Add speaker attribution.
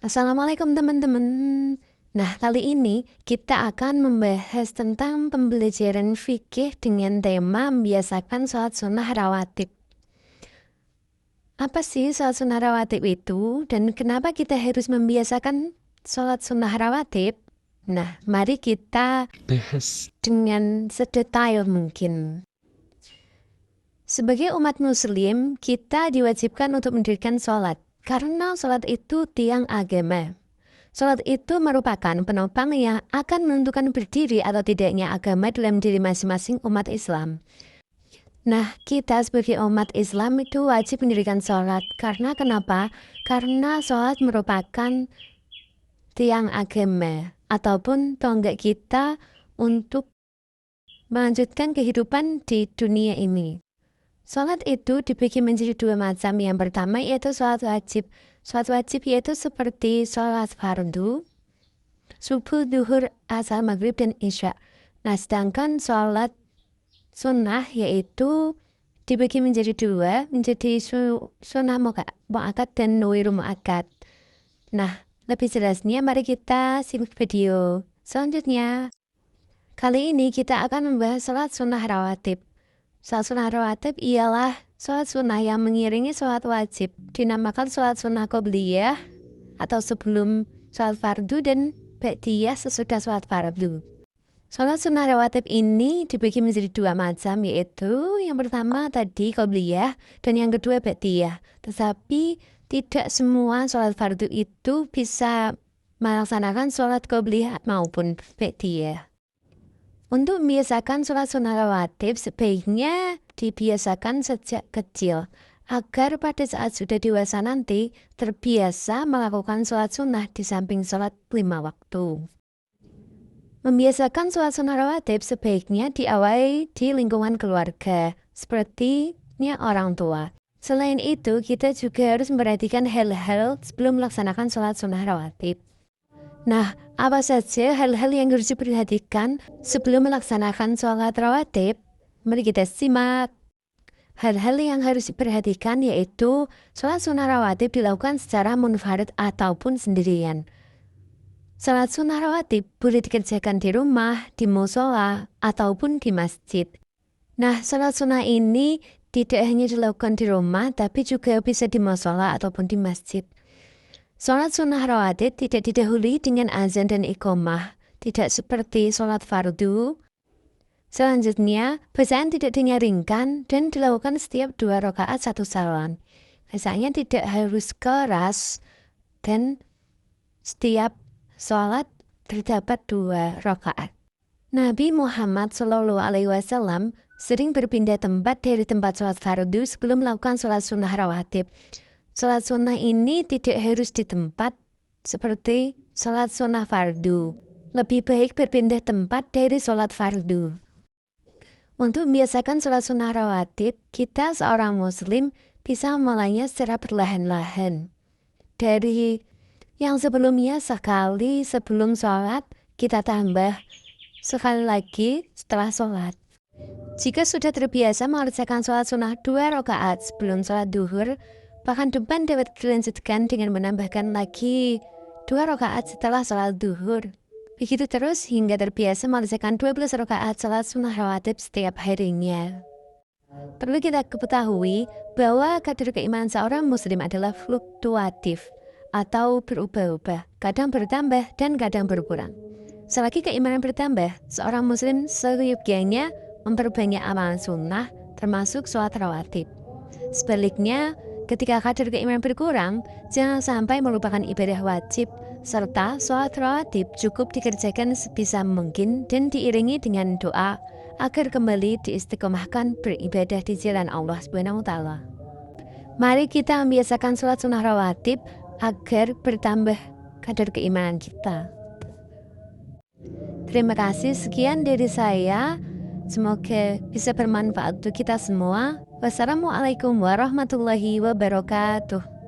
Speaker 1: Assalamualaikum teman-teman. Nah, kali ini kita akan membahas tentang pembelajaran fikih dengan tema membiasakan sholat sunnah rawatib. Apa sih sholat sunnah rawatib itu dan kenapa kita harus membiasakan sholat sunnah rawatib? Nah, mari kita bahas dengan sedetail mungkin. Sebagai umat muslim, kita diwajibkan untuk mendirikan sholat. Karena sholat itu tiang agama. Sholat itu merupakan penopang yang akan menentukan berdiri atau tidaknya agama dalam diri masing-masing umat Islam. Nah, kita sebagai umat Islam itu wajib mendirikan sholat. Karena kenapa? Karena sholat merupakan tiang agama ataupun tonggak kita untuk melanjutkan kehidupan di dunia ini. Sholat itu dibagi menjadi dua macam. Yang pertama yaitu sholat wajib. Sholat wajib yaitu seperti sholat fardu, subuh, duhur, asar, maghrib, dan isya. Nah, sedangkan sholat sunnah yaitu dibagi menjadi dua, menjadi sunnah mu'akkad dan nuwiru mu'akkad. Nah, lebih jelasnya mari kita simak video selanjutnya. Kali ini kita akan membahas sholat sunnah rawatib. Sholat sunnah rawatib ialah sholat sunnah yang mengiringi sholat wajib. Dinamakan sholat sunnah qobliyah atau sebelum sholat fardu dan ba'diyah sesudah sholat fardu. Sholat sunnah rawatib ini dibagi menjadi dua macam, yaitu yang pertama tadi qobliyah dan yang kedua ba'diyah. Tetapi tidak semua sholat fardu itu bisa melaksanakan sholat qobliyah maupun ba'diyah. Untuk membiasakan sholat sunnah rawatib sebaiknya dibiasakan sejak kecil agar pada saat sudah dewasa nanti terbiasa melakukan sholat sunnah di samping sholat 5 waktu. Membiasakan sholat sunnah rawatib sebaiknya diawali di lingkungan keluarga, sepertinya orang tua. Selain itu, kita juga harus memperhatikan hal-hal sebelum melaksanakan sholat sunnah rawatib. Nah, apa saja hal-hal yang harus diperhatikan sebelum melaksanakan sholat rawatib? Mari kita simak. Hal-hal yang harus diperhatikan yaitu sholat sunnah rawatib dilakukan secara munfarid ataupun sendirian. Sholat sunnah rawatib boleh dikerjakan di rumah, di mushola, ataupun di masjid. Nah, sholat sunnah ini tidak hanya dilakukan di rumah, tapi juga bisa di mushola ataupun di masjid. Sholat sunnah rawatib tidak didahului dengan azan dan iqomah, tidak seperti sholat fardu. Selanjutnya, bacaan tidak dinyaringkan dan dilakukan setiap 2 rakaat 1 salam. Bacaannya tidak harus keras dan setiap sholat terdapat 2 rakaat. Nabi Muhammad SAW sering berpindah tempat dari tempat sholat fardu sebelum melakukan sholat sunnah rawatib. Sholat sunnah ini tidak harus di tempat seperti sholat sunnah fardu. Lebih baik berpindah tempat dari sholat fardu. Untuk membiasakan sholat sunnah rawatib, kita seorang muslim bisa memulainya secara perlahan-lahan. Dari yang sebelumnya sekali sebelum sholat, kita tambah sekali lagi setelah sholat. Jika sudah terbiasa mengerjakan sholat sunnah 2 rakaat sebelum sholat duhur, bahkan depan dapat dilanjutkan dengan menambahkan lagi 2 rakaat setelah sholat duhur. Begitu terus hingga terbiasa mengerjakan 12 rakaat sholat sunnah rawatib setiap harinya. Perlu kita ketahui bahwa kadar keimanan seorang muslim adalah fluktuatif atau berubah-ubah, kadang bertambah dan kadang berkurang. Selagi keimanan bertambah, seorang muslim seyogyanya memperbanyak amalan sunnah termasuk sholat rawatib. Sebaliknya, ketika kadar keimanan berkurang, jangan sampai melupakan ibadah wajib, serta sholat rawatib cukup dikerjakan sebisa mungkin dan diiringi dengan doa agar kembali diistiqomahkan beribadah di jalan Allah SWT. Mari kita membiasakan sholat sunnah rawatib agar bertambah kadar keimanan kita. Terima kasih, sekian dari saya. Semoga bisa bermanfaat untuk kita semua. Wassalamualaikum warahmatullahi wabarakatuh.